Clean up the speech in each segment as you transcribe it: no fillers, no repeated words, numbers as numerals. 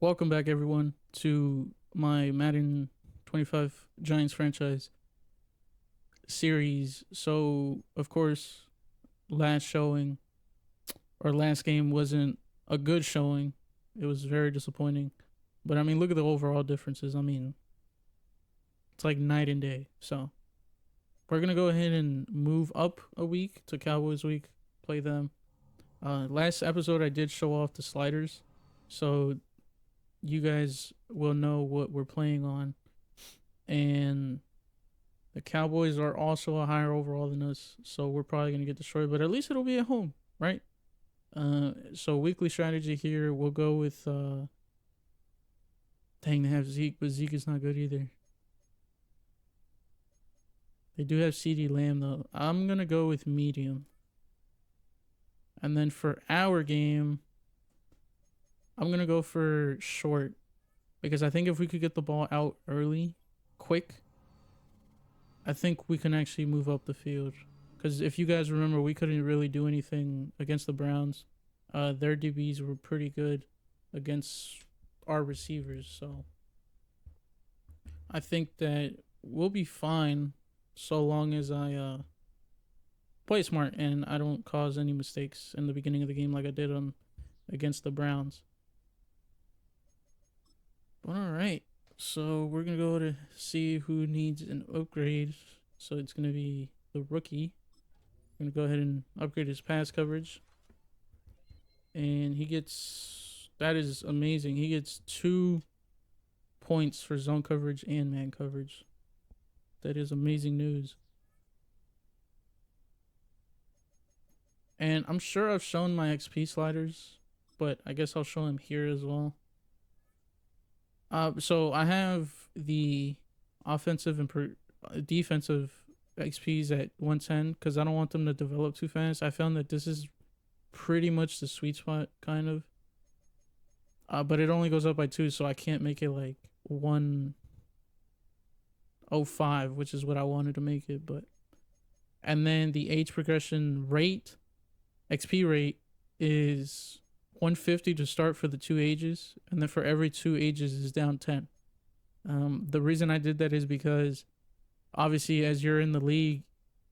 Welcome back, everyone, to my Madden 25 Giants franchise series. So, of course, last showing or last game wasn't a good showing. It was very disappointing. But I mean, look at the overall differences. I mean, it's like night and day. So, we're going to go ahead and move up a week to Cowboys week, play them. Last episode, I did show off the sliders. So, you guys will know what we're playing on. And the Cowboys are also a higher overall than us, so we're probably gonna get destroyed. But at least it'll be at home, right? So weekly strategy here. We'll go with. Dang, they have Zeke, but Zeke is not good either. They do have CD Lamb though. I'm gonna go with medium, and then for our game, I'm gonna go for short because I think if we could get the ball out early, quick, I think we can actually move up the field. Because if you guys remember, we couldn't really do anything against the Browns. Their DBs were pretty good against our receivers, so I think that we'll be fine so long as I play smart and I don't cause any mistakes in the beginning of the game like I did on against the Browns. But all right, so we're gonna go to see who needs an upgrade. So it's gonna be the rookie. I'm gonna go ahead and upgrade his pass coverage, and he gets that is amazing. He gets 2 points for zone coverage and man coverage. That is amazing news. And I'm sure I've shown my XP sliders, but I guess I'll show him here as well. So I have the offensive and defensive XPs at 110 because I don't want them to develop too fast. I found that this is pretty much the sweet spot, kind of. But it only goes up by 2, so I can't make it like 105, which is what I wanted to make it. But and then the age progression rate, XP rate, is 150 to start for the 2 ages, and then for every 2 ages is down 10. The reason I did that is because obviously, as you're in the league,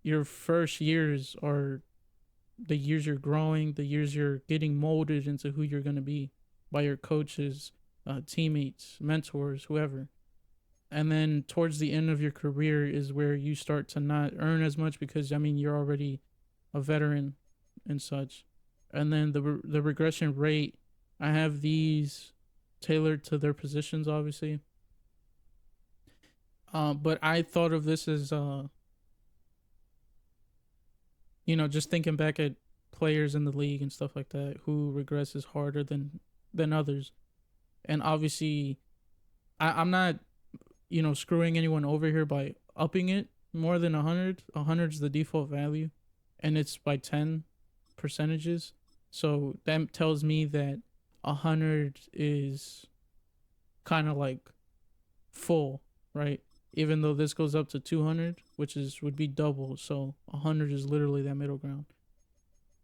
your first years are the years you're growing, the years you're getting molded into who you're going to be by your coaches, teammates, mentors, whoever. And then towards the end of your career is where you start to not earn as much because I mean you're already a veteran and such. And then the regression rate, I have these tailored to their positions, obviously. But I thought of this as just thinking back at players in the league and stuff like that who regresses harder than others. And obviously, I'm not screwing anyone over here by upping it more than 100. 100 is the default value, and it's by 10 percentages. So that tells me that 100 is kind of like full, right? Even though this goes up to 200, which is would be double. So 100 is literally that middle ground.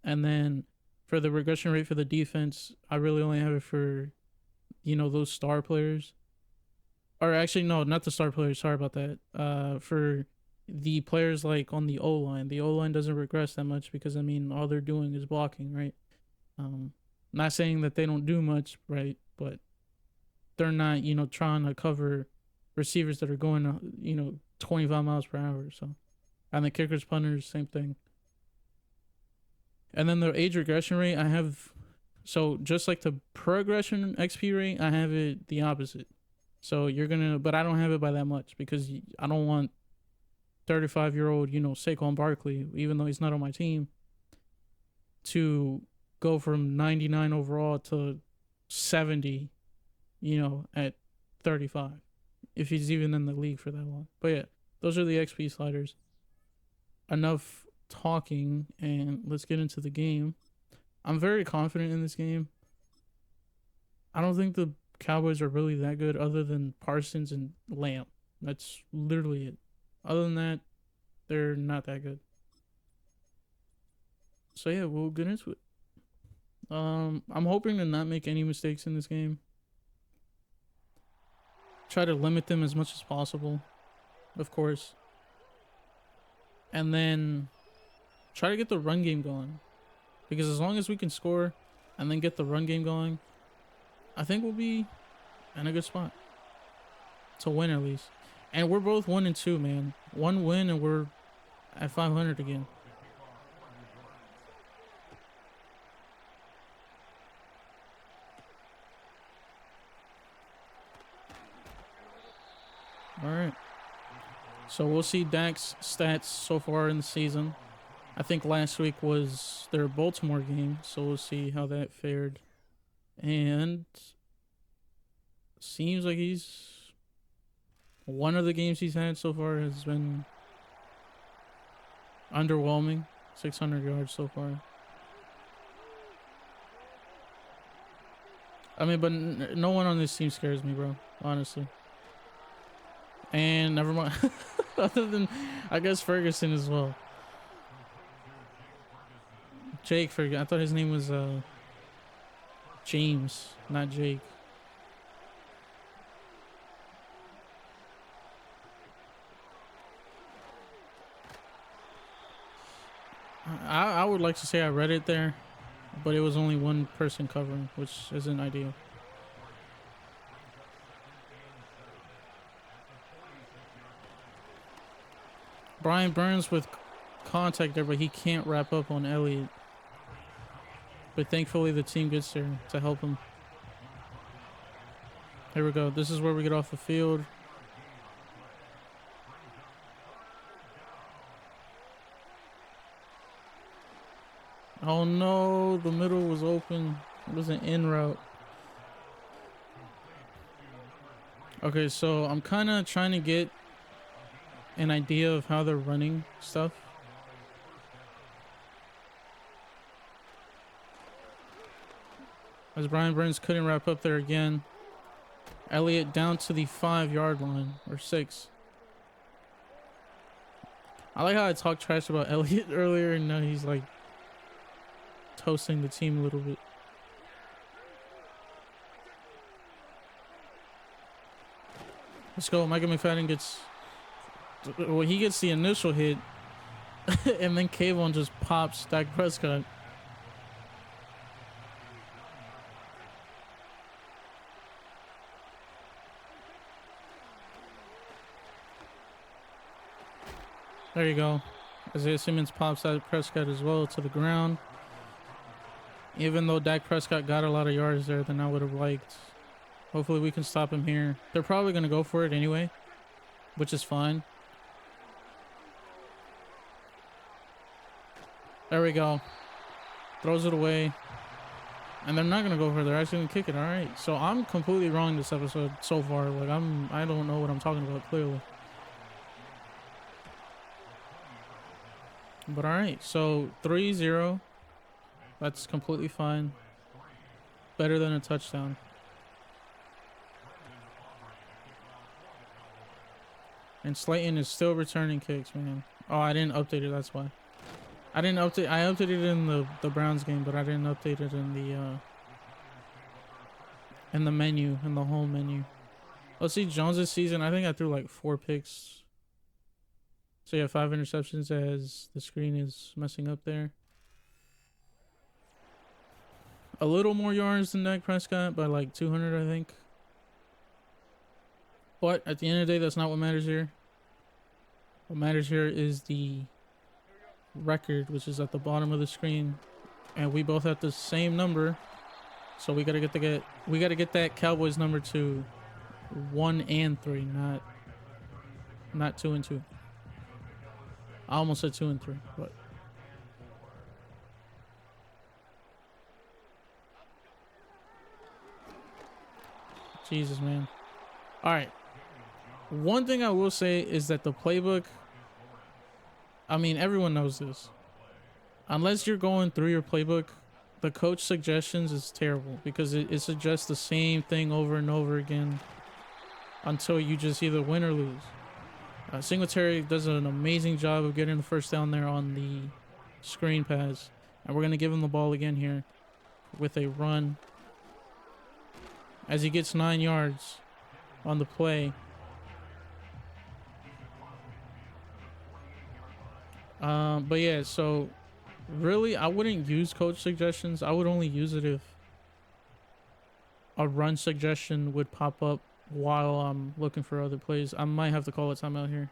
And then for the regression rate for the defense, I really only have it for those star players. Or actually, no, not the star players. Sorry about that. For the players like on the O line doesn't regress that much because I mean all they're doing is blocking, right? Um, not saying that they don't do much, right? But they're not trying to cover receivers that are going 25 miles per hour. So, and the kickers, punters, same thing. And then the age regression rate, I have so just like the progression XP rate, I have it the opposite. So you're gonna, but I don't have it by that much because I don't want 35-year-old Saquon Barkley, even though he's not on my team, to go from 99 overall to 70, at 35, if he's even in the league for that long. But yeah, those are the XP sliders. Enough talking, and let's get into the game. I'm very confident in this game. I don't think the Cowboys are really that good other than Parsons and Lamb. That's literally it. Other than that, they're not that good. So yeah, we'll get into it. I'm hoping to not make any mistakes in this game. Try to limit them as much as possible, of course. And then try to get the run game going. Because as long as we can score and then get the run game going, I think we'll be in a good spot to win at least. And we're both 1-2, man. One win and we're at 500 again. All right. So we'll see Dak's stats so far in the season. I think last week was their Baltimore game, so we'll see how that fared. And seems like one of the games he's had so far has been underwhelming. 600 yards so far. I mean, but no one on this team scares me, bro. Honestly. And never mind. Other than, I guess, Ferguson as well. Jake Ferguson. I thought his name was James, not Jake. I would like to say I read it there, but it was only one person covering, which isn't ideal. Brian Burns with contact there, but he can't wrap up on Elliott. But thankfully the team gets there to help him. Here we go. This is where we get off the field. Oh no, the middle was open. It was an in route. Okay, so I'm kind of trying to get an idea of how they're running stuff. As Brian Burns couldn't wrap up there again. Elliott down to the 5-yard line, or 6. I like how I talked trash about Elliott earlier, and now he's like toasting the team a little bit. Let's go. Micah McFadden gets, well, he gets the initial hit, and then Kayvon just pops Dak Prescott. There you go. Isaiah Simmons pops Dak Prescott as well to the ground. Even though Dak Prescott got a lot of yards there than I would have liked. Hopefully we can stop him here. They're probably going to go for it anyway, which is fine. There we go. Throws it away. And they're not going to go for it. They're actually going to kick it. All right. So I'm completely wrong this episode so far. Like I don't know what I'm talking about clearly. But all right. So 3-0. That's completely fine. Better than a touchdown. And Slayton is still returning kicks, man. Oh, I didn't update it. That's why. I didn't update. I updated it in the Browns game, but I didn't update it in the menu, in the home menu. Let's see Jones's season. I think I threw like 4 picks. So yeah, 5 interceptions as the screen is messing up there. A little more yards than Dak Prescott by like 200, I think. But at the end of the day, that's not what matters here. What matters here is the record, which is at the bottom of the screen, and we both have the same number. So we gotta get that Cowboys number to 1 and 3, not 2 and 2. I almost said 2 and 3, but. Jesus, man. All right. One thing I will say is that the playbook, I mean, everyone knows this. Unless you're going through your playbook, the coach suggestions is terrible because it suggests the same thing over and over again until you just either win or lose. Singletary does an amazing job of getting the first down there on the screen pass. And we're going to give him the ball again here with a run. As he gets 9 yards. on the play. But yeah, so really, I wouldn't use coach suggestions. I would only use it if a run suggestion would pop up while I'm looking for other plays. I might have to call a timeout here.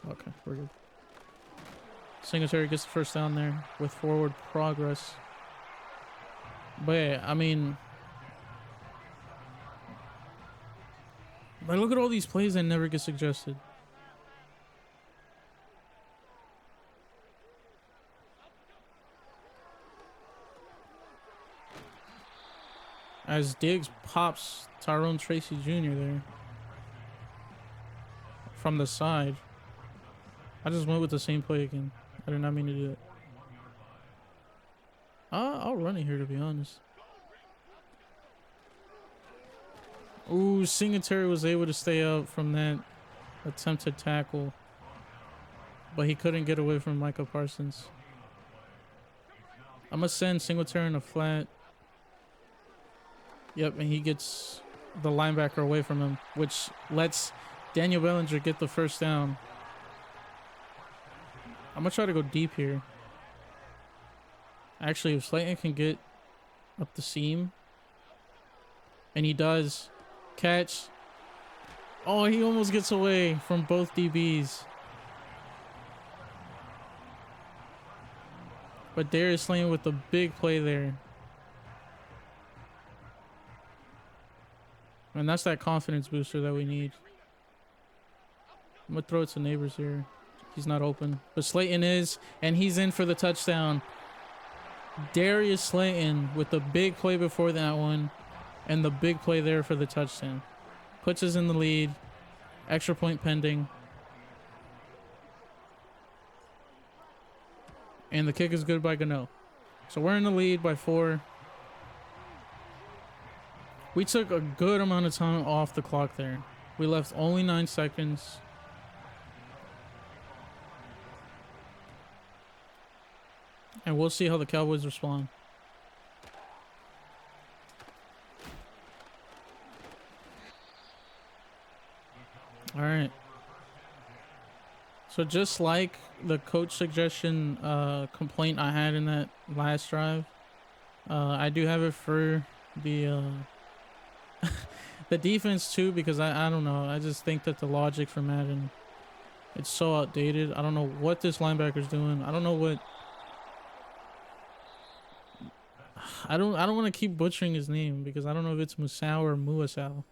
Okay, we're good. Singletary gets the first down there with forward progress. But yeah, I mean, like, look at all these plays that never get suggested. As Diggs pops Tyrone Tracy Jr. there from the side. I just went with the same play again. I did not mean to do it. I'll run it here, to be honest. Ooh, Singletary was able to stay up from that attempted tackle, but he couldn't get away from Micah Parsons. I'm gonna send Singletary in a flat. Yep, and he gets the linebacker away from him, which lets Daniel Bellinger get the first down. I'm gonna try to go deep here. Actually, if Slayton can get up the seam, and he does, catch. Oh, he almost gets away from both DBs. But Darius Slayton with the big play there. And that's that confidence booster that we need. I'm gonna throw it to Neighbors here. He's not open, but Slayton is, and he's in for the touchdown. Darius Slayton with the big play before that one, and the big play there for the touchdown. Puts us in the lead. Extra point pending. And the kick is good by Gano. So we're in the lead by 4. We took a good amount of time off the clock there. We left only 9 seconds. And we'll see how the Cowboys respond. All right. So just like the coach suggestion complaint I had in that last drive, I do have it for the the defense too, because I don't know. I just think that the logic for Madden, it's so outdated. I don't know what this linebacker's doing. I don't know what. I don't want to keep butchering his name because I don't know if it's Musau or Muasau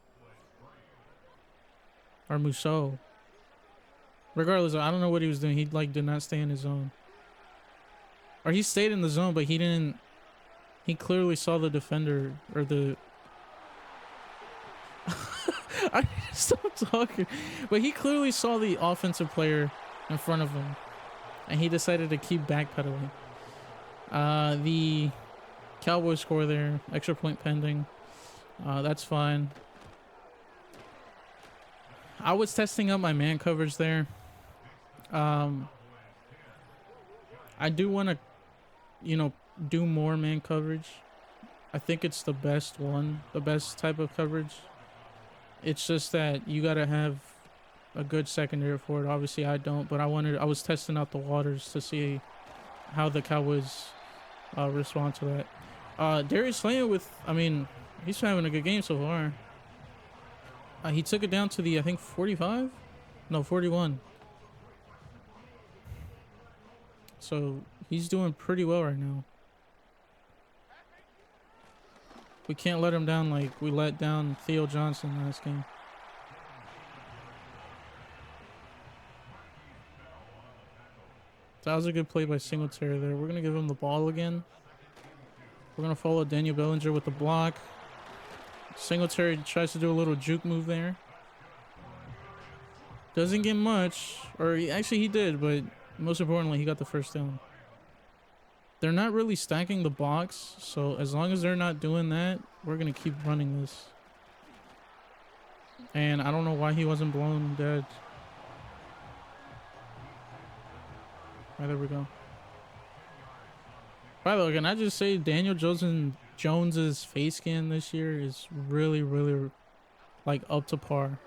or Muso. Regardless, I don't know what he was doing. He like did not stay in his zone, or he stayed in the zone, but he didn't. He clearly saw the defender or the. I need to stop talking, but he clearly saw the offensive player in front of him, and he decided to keep backpedaling. The Cowboys score there, extra point pending. That's fine. I was testing out my man coverage there. I do want to, do more man coverage. I think it's the best type of coverage. It's just that you got to have a good secondary for it. Obviously, I don't, but I was testing out the waters to see how the Cowboys respond to that. Darius Slayton he's having a good game so far. He took it down to the, I think, 45? No, 41. So he's doing pretty well right now. We can't let him down like we let down Theo Johnson last game. That was a good play by Singletary there. We're going to give him the ball again. We're going to follow Daniel Bellinger with the block. Singletary tries to do a little juke move there. Doesn't get much. Actually, he did, but most importantly, he got the first down. They're not really stacking the box, so as long as they're not doing that, we're going to keep running this. And I don't know why he wasn't blown dead. Right, there we go. By the way, can I just say Daniel Jones's face scan this year is really, really like up to par.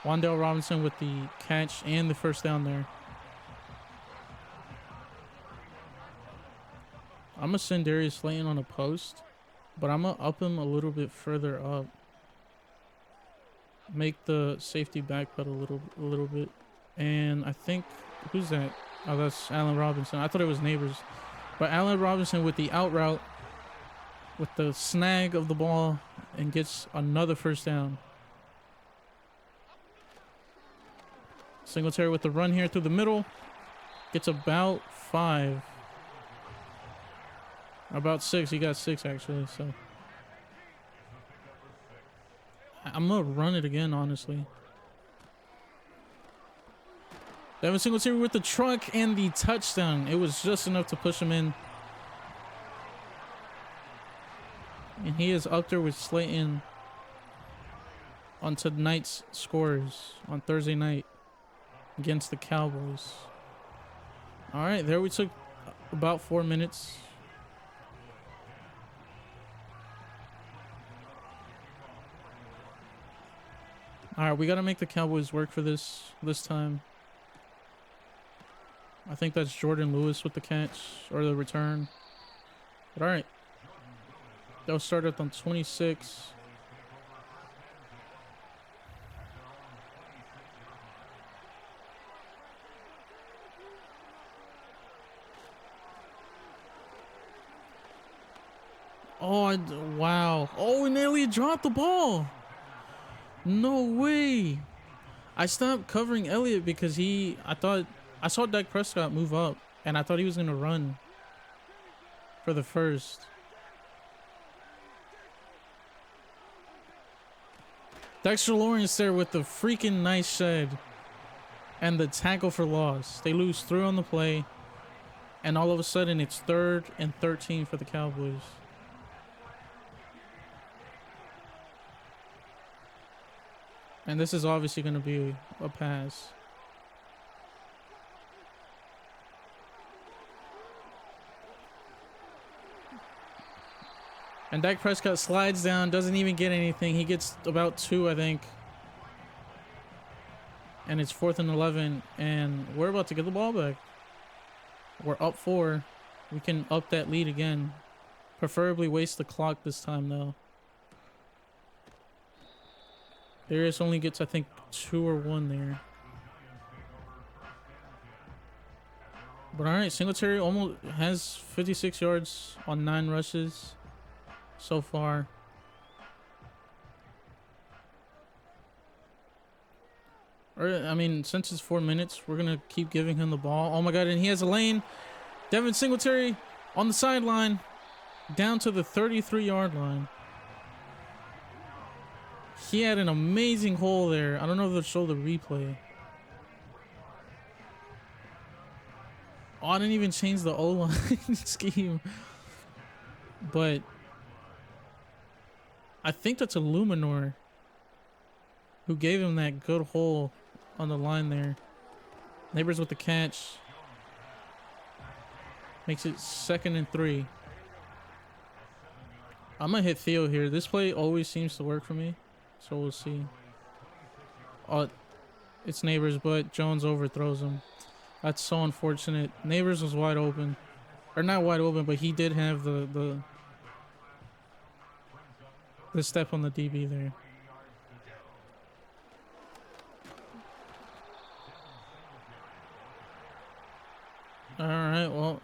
Wan'Dale Robinson with the catch and the first down there. I'm going to send Darius Slayton on a post, but I'm going to up him a little bit further up. Make the safety backpedal a little bit. And I think, who's that? Oh, that's Allen Robinson. I thought it was Neighbors. But Allen Robinson with the out route, with the snag of the ball, and gets another first down. Singletary with the run here through the middle. Gets about 5. About 6. He got 6 actually, so. I'm going to run it again, honestly. Devin Singletary with the truck and the touchdown. It was just enough to push him in. And he is up there with Slayton on tonight's scores on Thursday night against the Cowboys. All right, there we took about 4 minutes. All right, we got to make the Cowboys work for this time. I think that's Jordan Lewis with the catch or the return. But all right. They'll start it on 26. Oh, wow. Oh, we nearly dropped the ball. No way. I stopped covering Elliott because I saw Dak Prescott move up, and I thought he was going to run for the first. Dexter Lawrence there with the freaking nice shed and the tackle for loss. They lose 3 on the play, and all of a sudden it's 3rd and 13 for the Cowboys. And this is obviously going to be a pass. And Dak Prescott slides down, doesn't even get anything. He gets about 2, I think. And it's 4th and 11. And we're about to get the ball back. We're up 4. We can up that lead again. Preferably waste the clock this time, though. Darius only gets, I think, 2 or 1 there. But all right, Singletary almost has 56 yards on 9 rushes so far. I mean, since it's 4 minutes, we're going to keep giving him the ball. Oh my God, and he has a lane. Devin Singletary on the sideline, down to the 33-yard line. He had an amazing hole there. I don't know if they'll show the replay. Oh, I didn't even change the O-line scheme. But I think that's a Luminor who gave him that good hole on the line there. Neighbors with the catch. Makes it 2nd and 3. I'm going to hit Theo here. This play always seems to work for me. So we'll see. Oh, it's Neighbors, but Jones overthrows him. That's so unfortunate. Neighbors was wide open. Or not wide open, but he did have the step on the DB there. All right, well.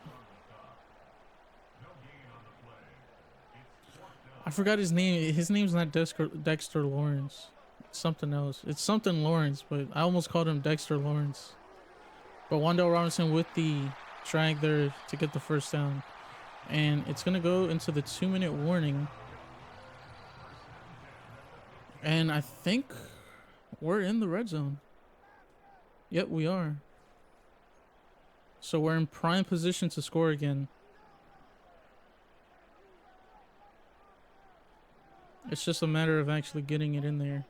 I forgot his name. His name's not Dexter Lawrence. It's something else. It's something Lawrence, but I almost called him Dexter Lawrence. But Wan'Dale Robinson with the drag there to get the first down. And it's going to go into the 2-minute warning. And I think we're in the red zone. Yep, we are. So we're in prime position to score again. It's just a matter of actually getting it in there.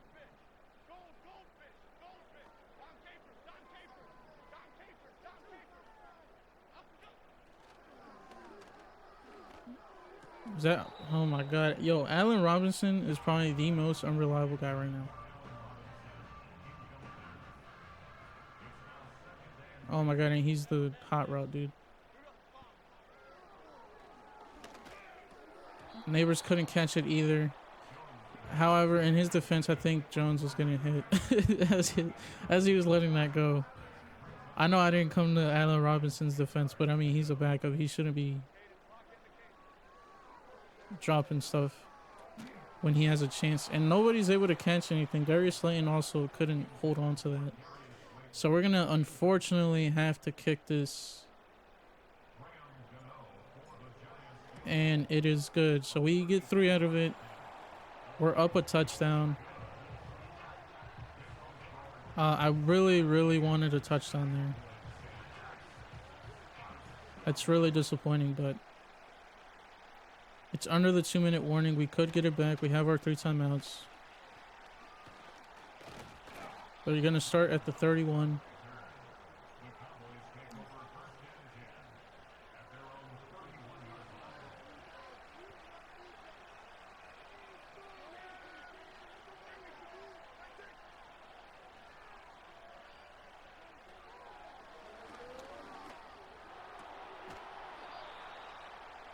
Is that Oh my god. Yo, Allen Robinson is probably the most unreliable guy right now. Oh my god, and he's the hot route dude. Neighbors couldn't catch it either. However, in his defense, I think Jones was getting hit as he was letting that go. I know I didn't come to Allen Robinson's defense, but I mean, he's a backup. He shouldn't be dropping stuff when he has a chance. And nobody's able to catch anything. Darius Slayton also couldn't hold on to that. So we're going to unfortunately have to kick this. And it is good. So we get 3 out of it. We're up a touchdown. I really, really wanted a touchdown there. That's really disappointing, but it's under the 2-minute warning. We could get it back. We have our 3 timeouts. But you're going to start at the 31.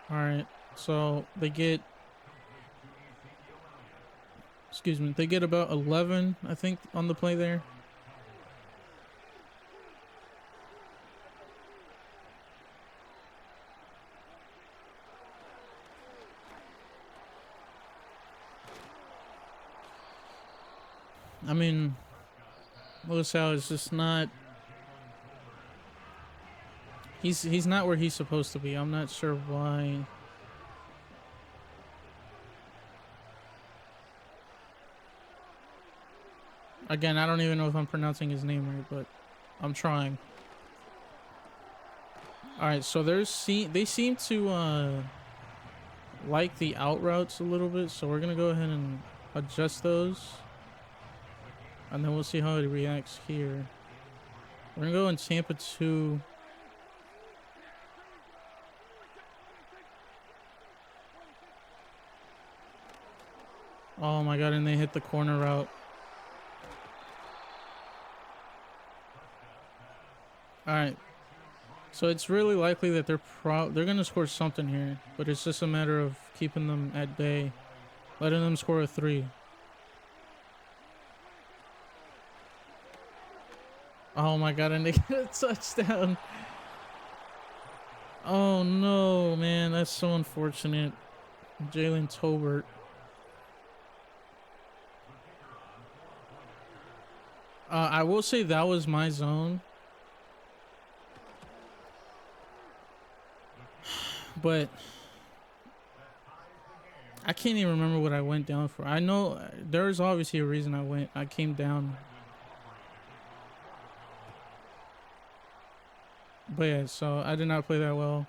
All right. So they get, they get about 11, I think, on the play there. I mean, Lewis Howe is just not. He's not where he's supposed to be. I'm not sure why. Again, I don't even know if I'm pronouncing his name right, but I'm trying. All right, so they seem to like the out routes a little bit, so we're gonna go ahead and adjust those, and then we'll see how it reacts here. We're gonna go in Tampa 2. Oh my god, and they hit the corner route. All right, so it's really likely that they're gonna score something here, but it's just a matter of keeping them at bay, letting them score a 3. Oh my god, and they get a touchdown. Oh no, man, that's so unfortunate. Jalen Tolbert. I will say that was my zone. But I can't even remember what I went down for. I know there's obviously a reason I came down. But yeah, so I did not play that well.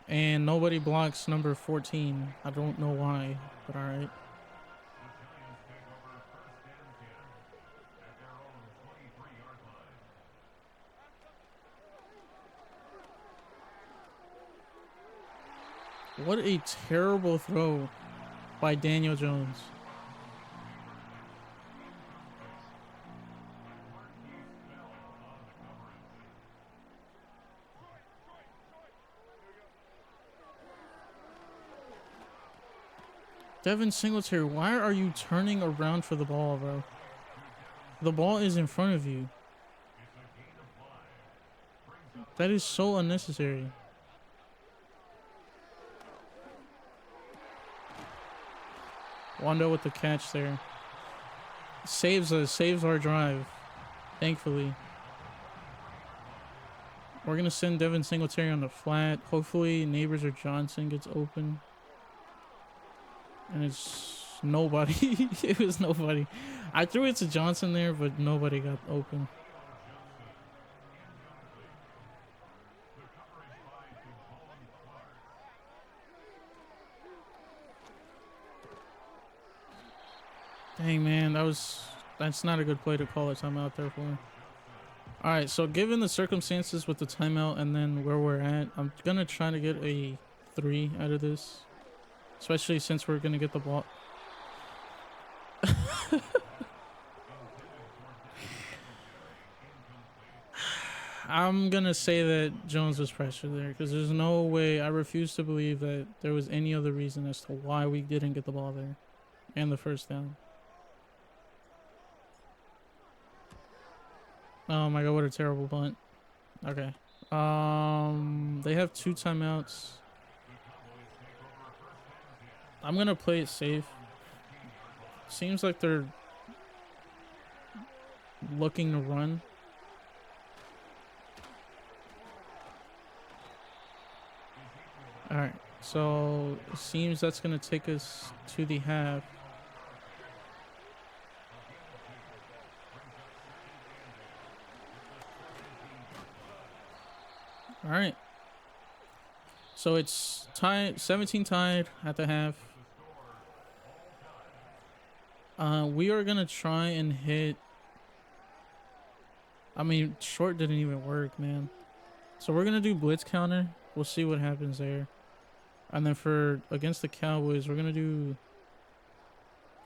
And nobody blocks number 14. I don't know why, but all right. What a terrible throw by Daniel Jones. Devin Singletary, why are you turning around for the ball, bro? The ball is in front of you. That is so unnecessary. Wando with the catch there. Saves our drive, thankfully. We're going to send Devin Singletary on the flat. Hopefully Neighbors or Johnson gets open. And it's nobody. It was nobody. I threw it to Johnson there, but nobody got open. Dang, man, that's not a good play to call a timeout there for. All right, so given the circumstances with the timeout and then where we're at, I'm gonna try to get a 3 out of this, especially since we're gonna get the ball. I'm gonna say that Jones was pressured there because there's no way. I refuse to believe that there was any other reason as to why we didn't get the ball there and the first down. Oh my god, what a terrible punt. Okay. They have 2 timeouts. I'm gonna play it safe. Seems like they're looking to run. Alright, so it seems that's gonna take us to the half. Alright. So it's tied, 17 tied at the half. We are gonna try and hit. I mean, short didn't even work, man. So we're gonna do blitz counter. We'll see what happens there. And then for against the Cowboys, we're gonna do.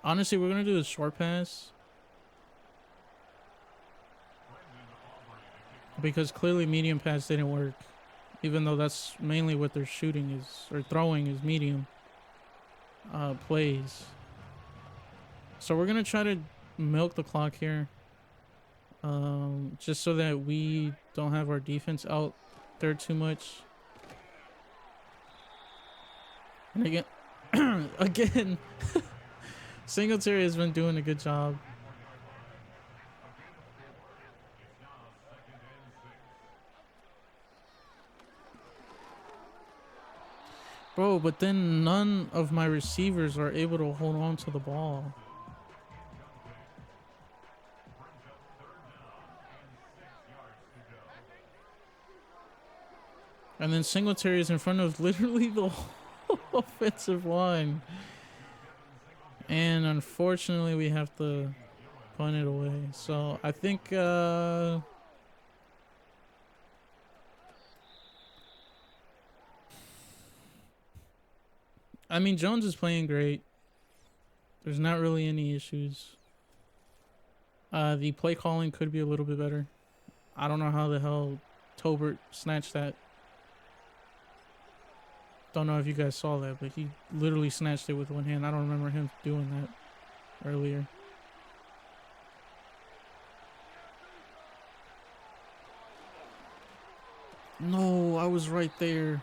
Honestly, we're gonna do the short pass because clearly medium pass didn't work, even though that's mainly what they're shooting is or throwing is medium plays. So we're gonna try to milk the clock here, just so that we don't have our defense out there too much. And again, again, Singletary has been doing a good job. Bro, but then none of my receivers are able to hold on to the ball. And then Singletary is in front of literally the whole offensive line. And unfortunately, we have to punt it away. So I think I mean, Jones is playing great. There's not really any issues. The play calling could be a little bit better. I don't know how the hell Tobert snatched that. Don't know if you guys saw that, but he literally snatched it with one hand. I don't remember him doing that earlier. No, I was right there.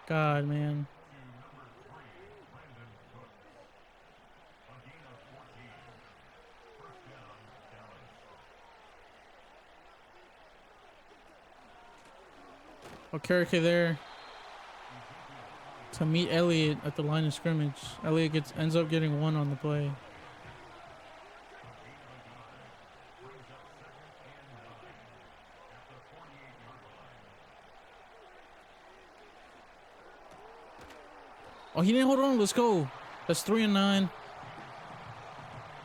God, man. Okereke there to meet Elliott at the line of scrimmage. Elliott ends up getting 1 on the play. Oh, he didn't hold on. Let's go. That's 3 and 9.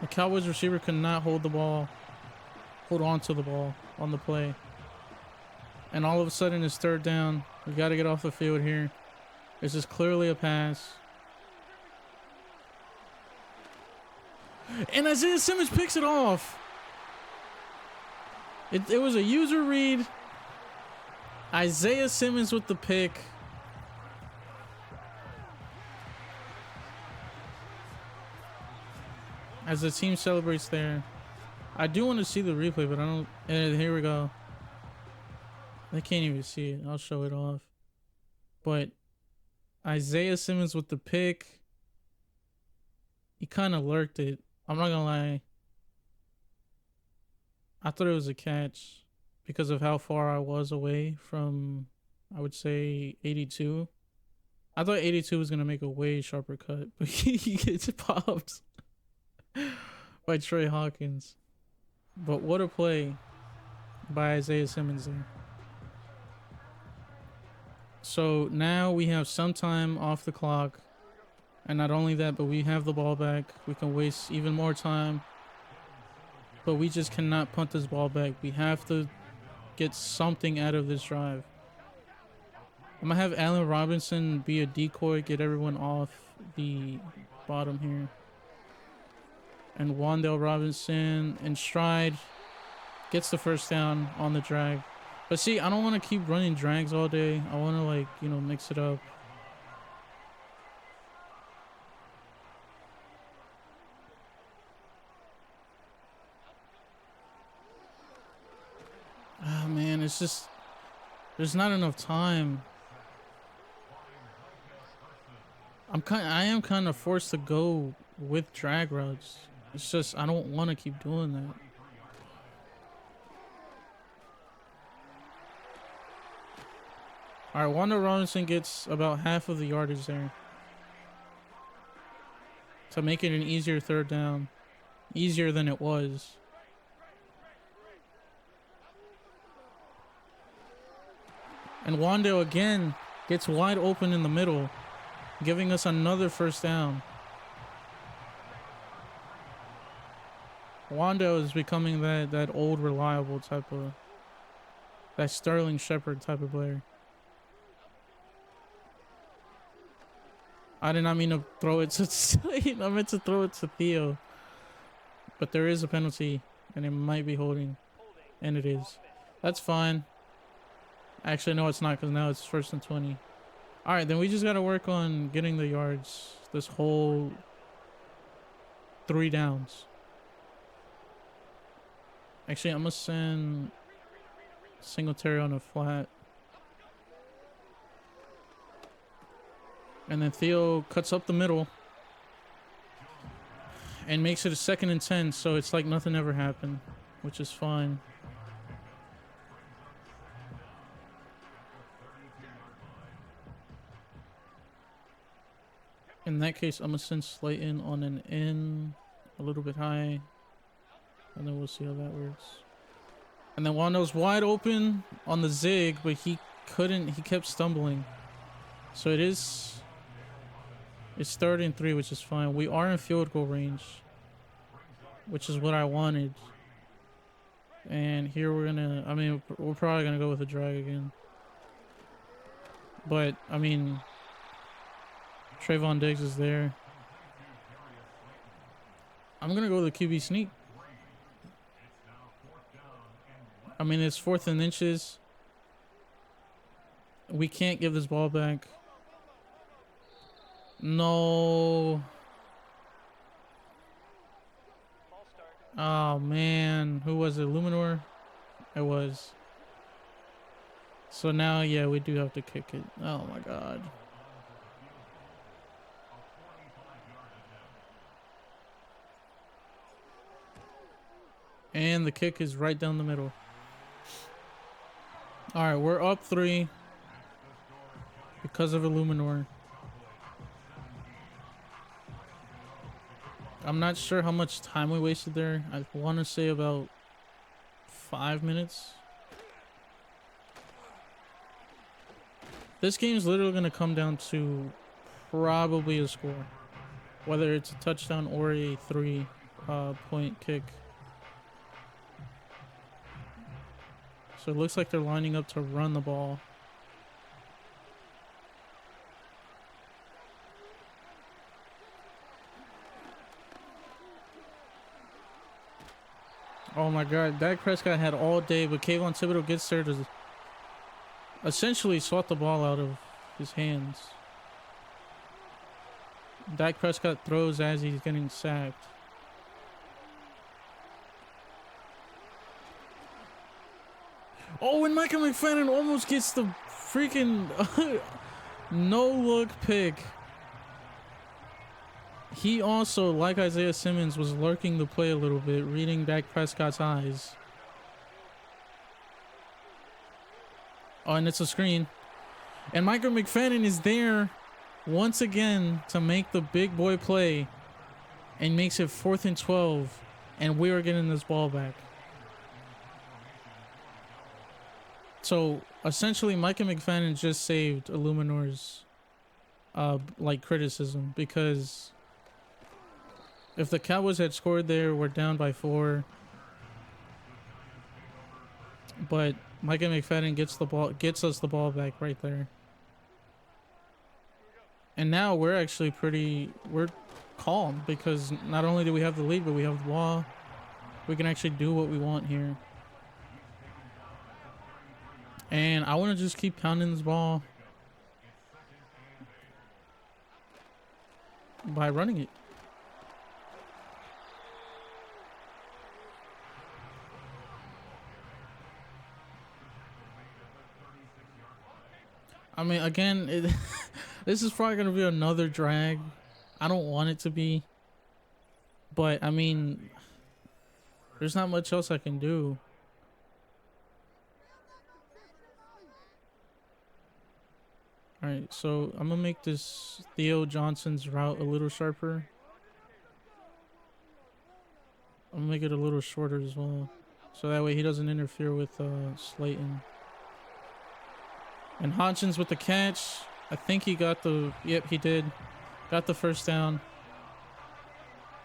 The Cowboys receiver could not hold on to the ball on the play. And all of a sudden it's 3rd down. We got to get off the field here. This is clearly a pass. And Isaiah Simmons picks it off. It was a user read. Isaiah Simmons with the pick. As the team celebrates there. I do want to see the replay, but I don't. And here we go. I can't even see it. I'll show it off. But Isaiah Simmons with the pick. He kind of lurked it. I'm not going to lie. I thought it was a catch because of how far I was away from, I would say, 82. I thought 82 was going to make a way sharper cut, but he gets popped by Trey Hawkins. But what a play by Isaiah Simmons there. So now we have some time off the clock. And not only that, but we have the ball back. We can waste even more time. But we just cannot punt this ball back. We have to get something out of this drive. I'm gonna have Allen Robinson be a decoy, get everyone off the bottom here. And Wandale Robinson in stride gets the first down on the drag. But see, I don't want to keep running drags all day. I want to, like, you know, mix it up. Ah, man, it's just there's not enough time. I am kind of forced to go with drag routes. It's just I don't want to keep doing that. All right, Wanda Robinson gets about half of the yardage there to make it an easier third down, easier than it was. And Wandale again gets wide open in the middle, giving us another first down. Wandale is becoming that old reliable type of, that Sterling Shepard type of player. I did not mean to throw it to Slade. I meant to throw it to Theo. But there is a penalty, and it might be holding. And it is. That's fine. Actually, no, it's not, because now it's 1st and 20. Alright, then we just got to work on getting the yards this whole 3 downs. Actually, I'm going to send Singletary on a flat. And then Theo cuts up the middle and makes it a 2nd and 10, so it's like nothing ever happened, which is fine. In that case, I'm going to send Slayton on an in a little bit high, and then we'll see how that works. And then Wando's wide open on the zig, but he kept stumbling. So it's 3rd and 3, which is fine. We are in field goal range, which is what I wanted. And here we're probably gonna go with a drag again. But I mean, Trayvon Diggs is there. I'm gonna go with a QB sneak. I mean, it's 4th and inches. We can't give this ball back. No. Oh man, who was it? Luminor? It was. So now, yeah, we do have to kick it. Oh my god. And the kick is right down the middle. Alright, we're up 3 because of Illuminor. I'm not sure how much time we wasted there. I want to say about 5 minutes. This game's literally going to come down to probably a score. Whether it's a touchdown or a 3-point kick. So it looks like they're lining up to run the ball. Oh my god, Dak Prescott had all day, but Kayvon Thibodeau gets there to essentially swat the ball out of his hands. Dak Prescott throws as he's getting sacked. Oh, and Micah McFadden almost gets the freaking no-look pick. He also, like Isaiah Simmons, was lurking the play a little bit, reading Dak Prescott's eyes. Oh, and it's a screen. And Micah McFadden is there once again to make the big boy play and makes it 4th and 12, and we are getting this ball back. So essentially, Micah McFadden just saved Illuminor's like criticism, because if the Cowboys had scored there, we're down by 4. But Micah McFadden gets us the ball back right there. And now we're calm because not only do we have the lead, but we have the ball. We can actually do what we want here. And I want to just keep pounding this ball by running it. I mean, again, this is probably going to be another drag. I don't want it to be. But, I mean, there's not much else I can do. Alright, so I'm going to make this Theo Johnson's route a little sharper. I'm going to make it a little shorter as well. So that way he doesn't interfere with Slayton. And Hodgins with the catch. I think he got the... Yep, he did. Got the first down.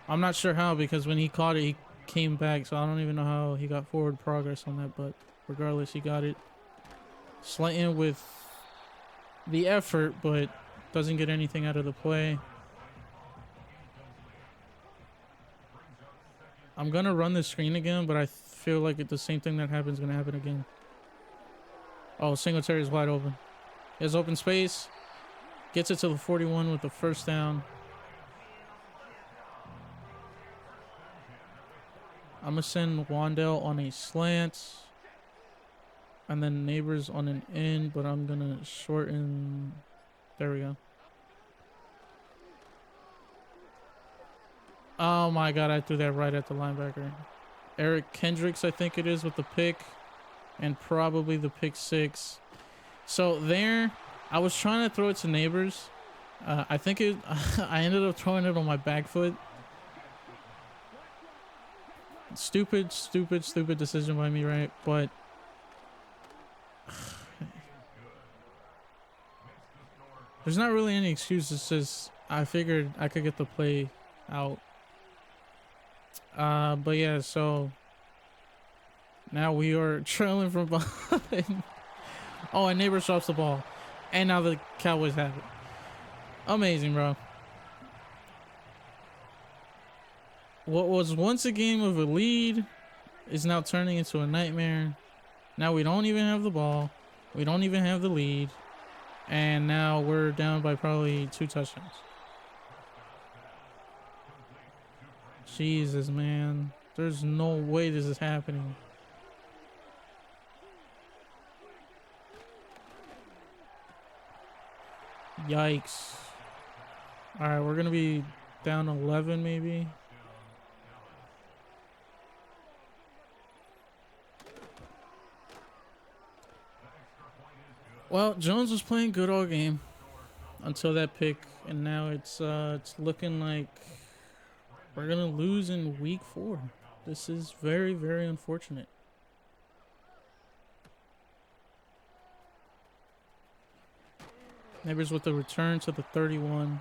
I'm not sure how, because when he caught it, he came back. So I don't even know how he got forward progress on that. But regardless, he got it. Slayton with the effort, but doesn't get anything out of the play. I'm going to run the screen again, but I feel like the same thing that happens is going to happen again. Oh, Singletary is wide open. He has open space. Gets it to the 41 with the first down. I'm going to send Wandell on a slant. And then Neighbors on an in, but I'm going to shorten. There we go. Oh my God, I threw that right at the linebacker. Eric Kendricks, I think it is, with the pick. And probably the pick 6. So there, I was trying to throw it to Neighbors. I think I ended up throwing it on my back foot. Stupid decision by me, right? But there's not really any excuse. It's just I figured I could get the play out. But yeah, so now we are trailing from behind. Oh, and Neighbors drops the ball. And now the Cowboys have it. Amazing, bro. What was once a game of a lead is now turning into a nightmare. Now we don't even have the ball. We don't even have the lead. And now we're down by probably 2 touchdowns. Jesus, man. There's no way this is happening. Yikes. Alright, we're going to be down 11 maybe. Well, Jones was playing good all game until that pick, and now it's looking like we're going to lose in week 4. This is very, very unfortunate. Neighbors with the return to the 31.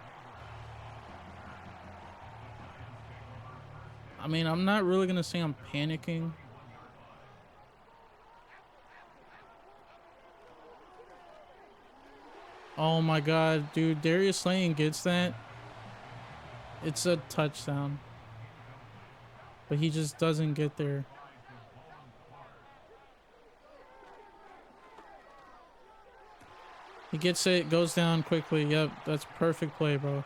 I mean, I'm not really going to say I'm panicking. Oh my God, dude. Darius Slayton gets that. It's a touchdown. But he just doesn't get there. He gets it, goes down quickly. Yep, that's perfect play, bro.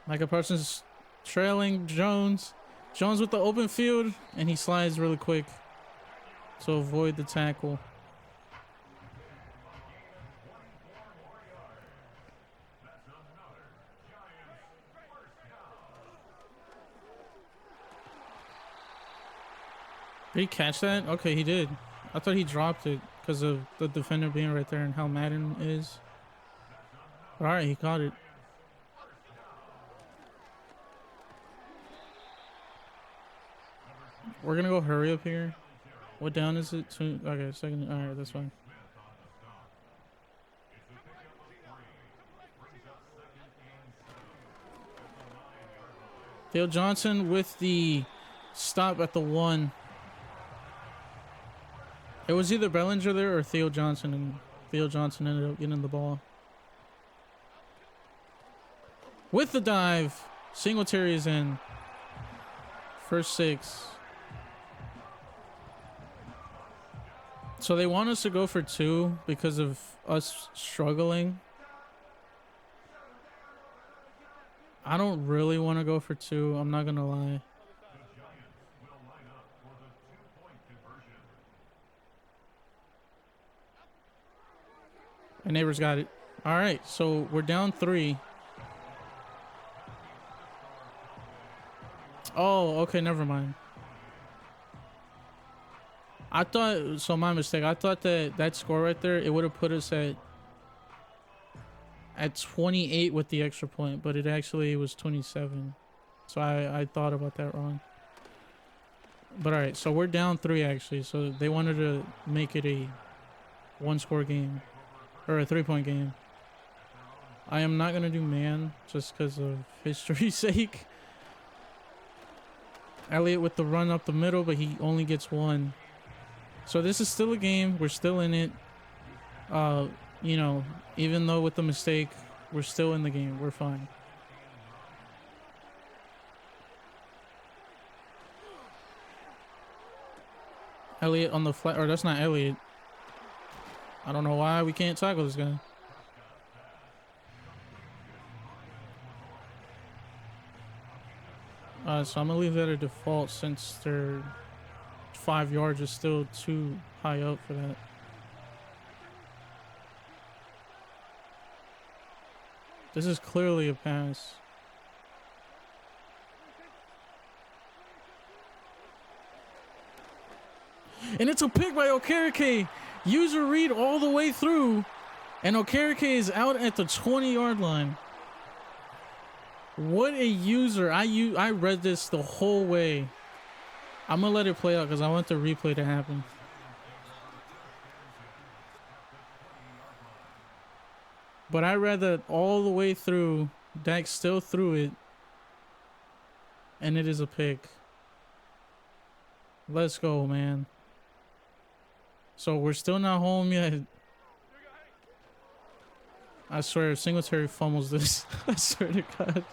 Micah Parsons trailing Jones. Jones with the open field, and he slides really quick to avoid the tackle. Did he catch that? Okay, he did. I thought he dropped it because of the defender being right there and how Madden is. All right, he caught it. We're gonna go hurry up here. What down is it? Okay, second. All right, that's fine. Theo Johnson with the stop at the 1. It was either Bellinger there or Theo Johnson, and Theo Johnson ended up getting the ball. With the dive, Singletary is in. First 6. So they want us to go for 2 because of us struggling. I don't really want to go for 2. I'm not going to lie. My neighbor's got it. All right, so we're down 3. Oh, okay, never mind. I thought, so my mistake. I thought that score right there, it would have put us at 28 with the extra point, but it actually was 27. So I thought about that wrong. But all right, so we're down 3 actually. So they wanted to make it a 1-score game or a 3-point game. I am not going to do man just because of history's sake. Elliott with the run up the middle, but he only gets 1. So this is still a game. We're still in it. You know, even though with the mistake, we're still in the game. We're fine. Elliott on the flat, or that's not Elliott. I don't know why we can't tackle this guy. So I'm gonna leave that a default since their 5 yards is still too high up for that. This is clearly a pass. And it's a pick by Okereke. User read all the way through. And Okereke is out at the 20-yard line. What a user. I read this the whole way. I'm going to let it play out because I want the replay to happen. But I read that all the way through. Dak still threw it. And it is a pick. Let's go, man. So we're still not home yet. I swear, if Singletary fumbles this, I swear to God.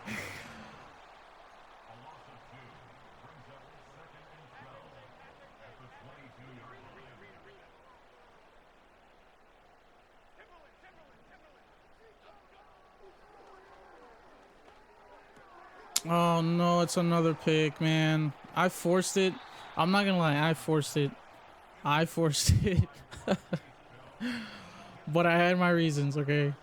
Oh no, it's another pick, man. I forced it. I'm not gonna lie, I forced it. I forced it. But I had my reasons, okay?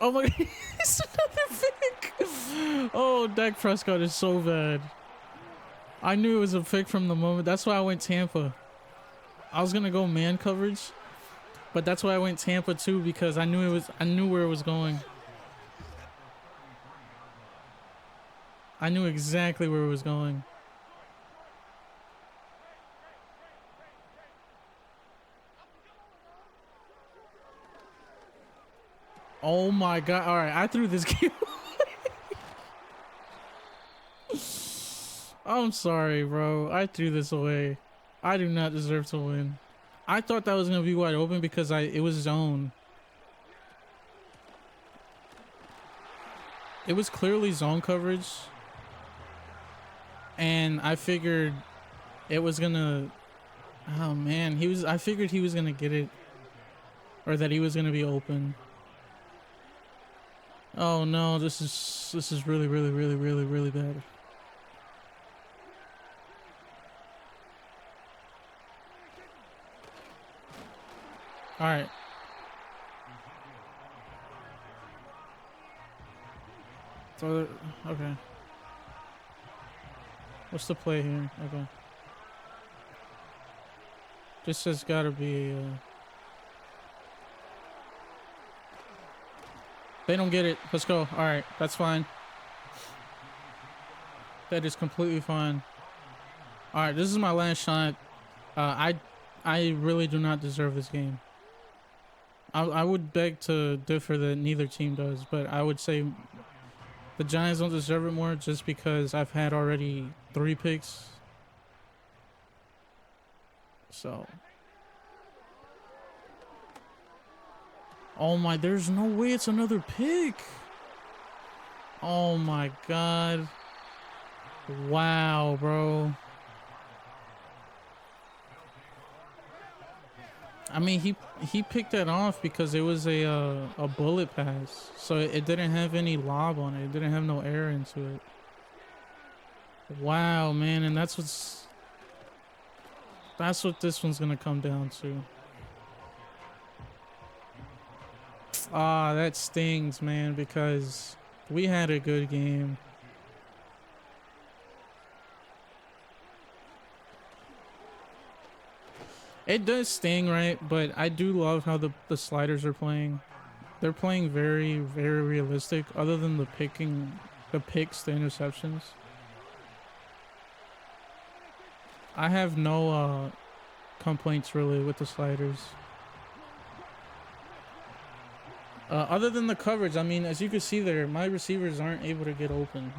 Oh my God, it's another pick. Oh, Dak Prescott is so bad. I knew it was a pick from the moment. That's why I went Tampa. I was gonna go man coverage, but that's why I went Tampa too, because I knew where it was going. I knew exactly where it was going. Oh my God. All right, I threw this game away. I'm sorry, bro. I threw this away. I do not deserve to win. I thought that was going to be wide open because it was zone. It was clearly zone coverage. And I figured it was going to... Oh, man. I figured he was going to get it. Or that he was going to be open. Oh, no. This is really, really, really, really, really bad. All right. So, okay. What's the play here? Okay. This has got to be... They don't get it. Let's go. All right. That's fine. That is completely fine. All right. This is my last shot. I really do not deserve this game. I would beg to differ that neither team does, but I would say the Giants don't deserve it more just because I've had already 3 picks. So, oh my, there's no way it's another pick. Oh my god. Wow, bro. I mean, he picked that off because it was a bullet pass, so it didn't have any lob on it. It didn't have no air into it. Wow, man, and that's what this one's gonna come down to. Ah, that stings, man, because we had a good game. It does sting, right? But I do love how the sliders are playing. They're playing very, very realistic, other than the picks, the interceptions. I have no complaints really with the sliders. Other than the coverage, I mean, as you can see there, my receivers aren't able to get open.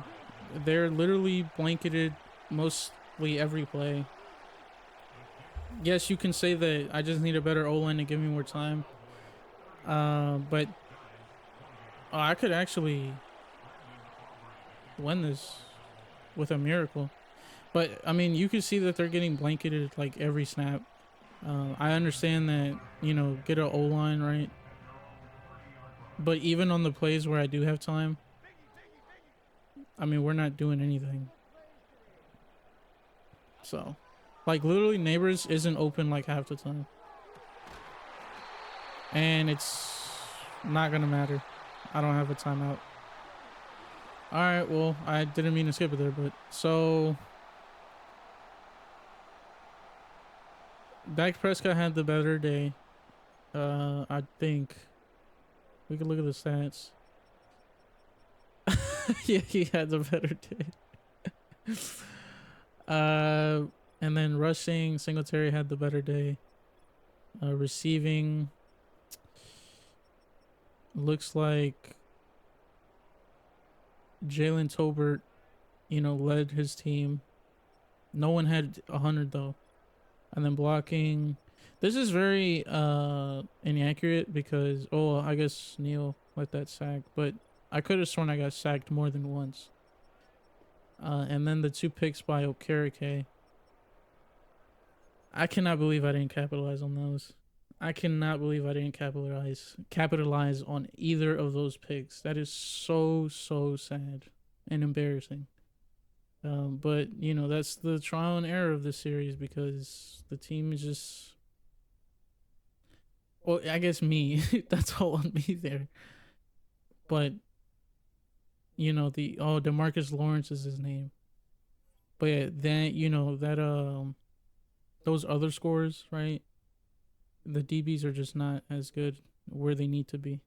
They're literally blanketed mostly every play. Yes, you can say that I just need a better O-line to give me more time. But I could actually win this with a miracle. But I mean, you can see that they're getting blanketed like every snap. I understand that, get an O-line, right? But even on the plays where I do have time, I mean, we're not doing anything. So, like, literally, Neighbors isn't open like half the time. And it's not gonna matter. I don't have a timeout. Alright, well, I didn't mean to skip it there, but so Dak Prescott had the better day. I think we can look at the stats. Yeah, he had the better day. And then rushing, Singletary had the better day. Receiving, looks like Jalen Tolbert, led his team. No one had 100 though. And then blocking, this is very inaccurate because I guess Neil let that sack, but I could have sworn I got sacked more than once. And then the 2 picks by Okereke. I cannot believe I didn't capitalize on those. I cannot believe I didn't capitalize on either of those picks. That is so sad and embarrassing. But that's the trial and error of this series because the team is just. Well, I guess me. That's all on me there. But DeMarcus Lawrence is his name. But yeah, then that those other scores, right? The DBs are just not as good where they need to be.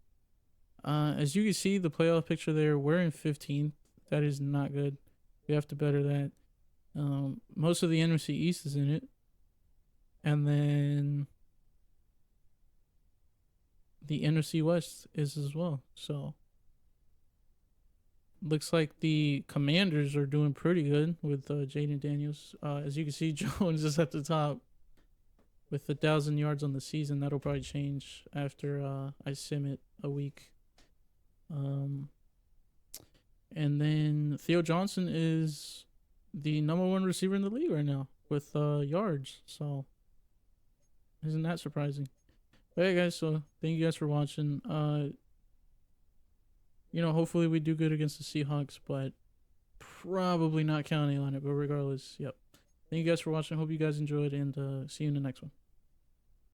As you can see, the playoff picture there, we're in 15th. That is not good. We have to better that. Most of the NFC East is in it. And then the NFC West is as well. So looks like the Commanders are doing pretty good with Jaden Daniels. As you can see, Jones is at the top with 1,000 yards on the season. That'll probably change after I sim it a week. And then Theo Johnson is the #1 receiver in the league right now with yards. So isn't that surprising? But hey guys, so thank you guys for watching. Hopefully we do good against the Seahawks, but probably not counting on it. But regardless, yep. Thank you guys for watching. Hope you guys enjoyed, and see you in the next one.